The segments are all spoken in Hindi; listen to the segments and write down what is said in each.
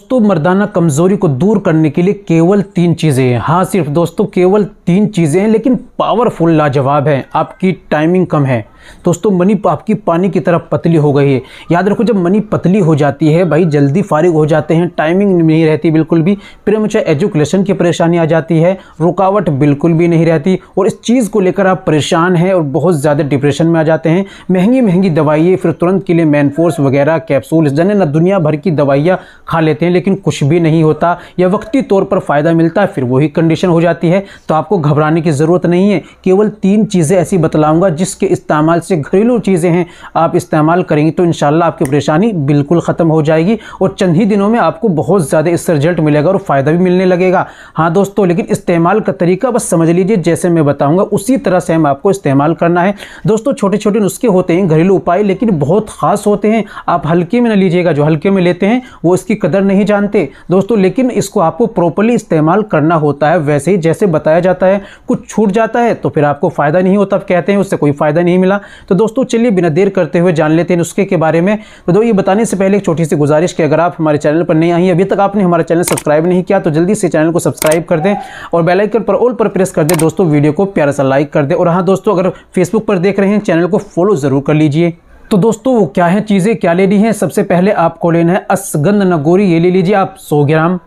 दोस्तों मर्दाना कमजोरी को दूर करने के लिए केवल 3 चीजें हैं। हाँ सिर्फ दोस्तों केवल 3 चीजें हैं, लेकिन पावरफुल लाजवाब है। आपकी टाइमिंग कम है दोस्तों, मनी आपकी पानी की तरफ पतली हो गई है। याद रखो, जब मनी पतली हो जाती है भाई जल्दी फारिग हो जाते हैं, टाइमिंग नहीं रहती बिल्कुल भी, फिर मुझे एजुकेशन की परेशानी आ जाती है, रुकावट बिल्कुल भी नहीं रहती और इस चीज़ को लेकर आप परेशान हैं और बहुत ज़्यादा डिप्रेशन में आ जाते हैं। महंगी महंगी दवाइयाँ, फिर तुरंत के लिए मैनफोर्स वगैरह कैप्सूल जने ना दुनिया भर की दवाइयाँ खा लेते हैं, लेकिन कुछ भी नहीं होता या वक्ती तौर पर फ़ायदा मिलता है, फिर वही कंडीशन हो जाती है। तो आपको घबराने की ज़रूरत नहीं है। केवल 3 चीज़ें ऐसी बतलाऊंगा जिसके इस्तेमाल से, घरेलू चीज़ें हैं, आप इस्तेमाल करेंगे तो इंशाल्लाह आपकी परेशानी बिल्कुल ख़त्म हो जाएगी और चंद ही दिनों में आपको बहुत ज़्यादा इससे रिजल्ट मिलेगा और फ़ायदा भी मिलने लगेगा। हाँ दोस्तों, लेकिन इस्तेमाल का तरीका बस समझ लीजिए, जैसे मैं बताऊंगा उसी तरह से हम आपको इस्तेमाल करना है। दोस्तों छोटे छोटे नुस्खे होते हैं, घरेलू उपाय, लेकिन बहुत ख़ास होते हैं। आप हल्के में न लीजिएगा, जो हल्के में लेते हैं वो इसकी कदर नहीं जानते दोस्तों, लेकिन इसको आपको प्रॉपर्ली इस्तेमाल करना होता है वैसे ही जैसे बताया जाता है। कुछ छूट जाता है तो फिर आपको फ़ायदा नहीं होता, कहते हैं उससे कोई फ़ायदा नहीं मिला। तो दोस्तों चलिए बिना देर करते हुए जान लेते हैं नुस्खे के बारे में। तो ये बताने से पहले एक छोटी सी गुजारिश कि अगर आप हमारे चैनल पर नए आई हैं, अभी तक आपने हमारा चैनल सब्सक्राइब नहीं किया तो जल्दी से चैनल को सब्सक्राइब कर दें और बेल आइकन पर ऑल पर प्रेस कर दें। दोस्तों वीडियो को प्यारा सा लाइक कर दें और हाँ दोस्तों, अगर फेसबुक पर देख रहे हैं चैनल को फॉलो ज़रूर कर लीजिए। तो दोस्तों वो क्या है चीज़ें, क्या लेनी है? सबसे पहले आपको लेना है अश्वगंधा नगोरी, ये ले लीजिए आप 100 ग्राम।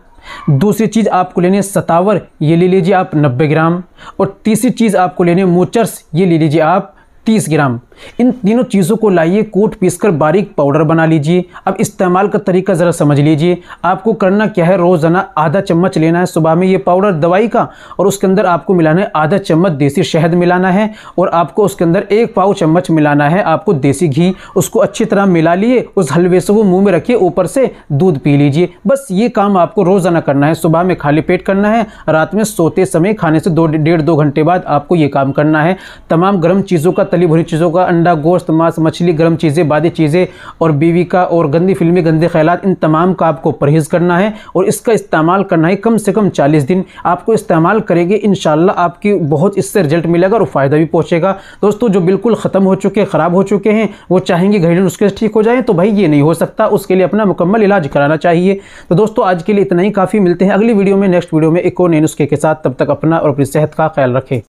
दूसरी चीज़ आपको लेनी है सतावर, ये ले लीजिए आप 90 ग्राम। और तीसरी चीज़ आपको लेनी है मूचर्स, ये ले लीजिए आप 30 ग्राम। इन तीनों चीज़ों को लाइए, कूट पीसकर बारीक पाउडर बना लीजिए। अब इस्तेमाल का तरीका ज़रा समझ लीजिए। आपको करना क्या है, रोज़ाना आधा चम्मच लेना है सुबह में ये पाउडर दवाई का, और उसके अंदर आपको मिलाना है आधा चम्मच देसी शहद मिलाना है, और आपको उसके अंदर 1 पाव चम्मच मिलाना है आपको देसी घी। उसको अच्छी तरह मिला लिए, उस हलवे से वो मुँह में रखिए, ऊपर से दूध पी लीजिए। बस ये काम आपको रोज़ाना करना है। सुबह में खाली पेट करना है, रात में सोते समय खाने से 1.5-2 घंटे बाद आपको ये काम करना है। तमाम गर्म चीज़ों का, तली भुनी चीज़ों का, अंडा, गोश्त, मांस, मछली, गर्म चीज़ें, बादी चीज़ें और बीवी का और गंदी फिल्में, गंदे ख्यालात, इन तमाम का आपको परहेज़ करना है और इसका इस्तेमाल करना है कम से कम 40 दिन। आपको इस्तेमाल करेंगे इंशाल्लाह आपकी बहुत इससे रिजल्ट मिलेगा और फ़ायदा भी पहुँचेगा। दोस्तों जो बिल्कुल ख़त्म हो चुके, ख़राब हो चुके हैं, वो चाहेंगे घरेलू नुस्खे से ठीक हो जाए, तो भाई ये नहीं हो सकता, उसके लिए अपना मुकम्मल इलाज कराना चाहिए। तो दोस्तों आज के लिए इतना ही काफ़ी। मिलते हैं अगली वीडियो में, नेक्स्ट वीडियो में एक और नए नुस्खे के साथ। तब तक अपना और अपनी सेहत का ख्याल रखें।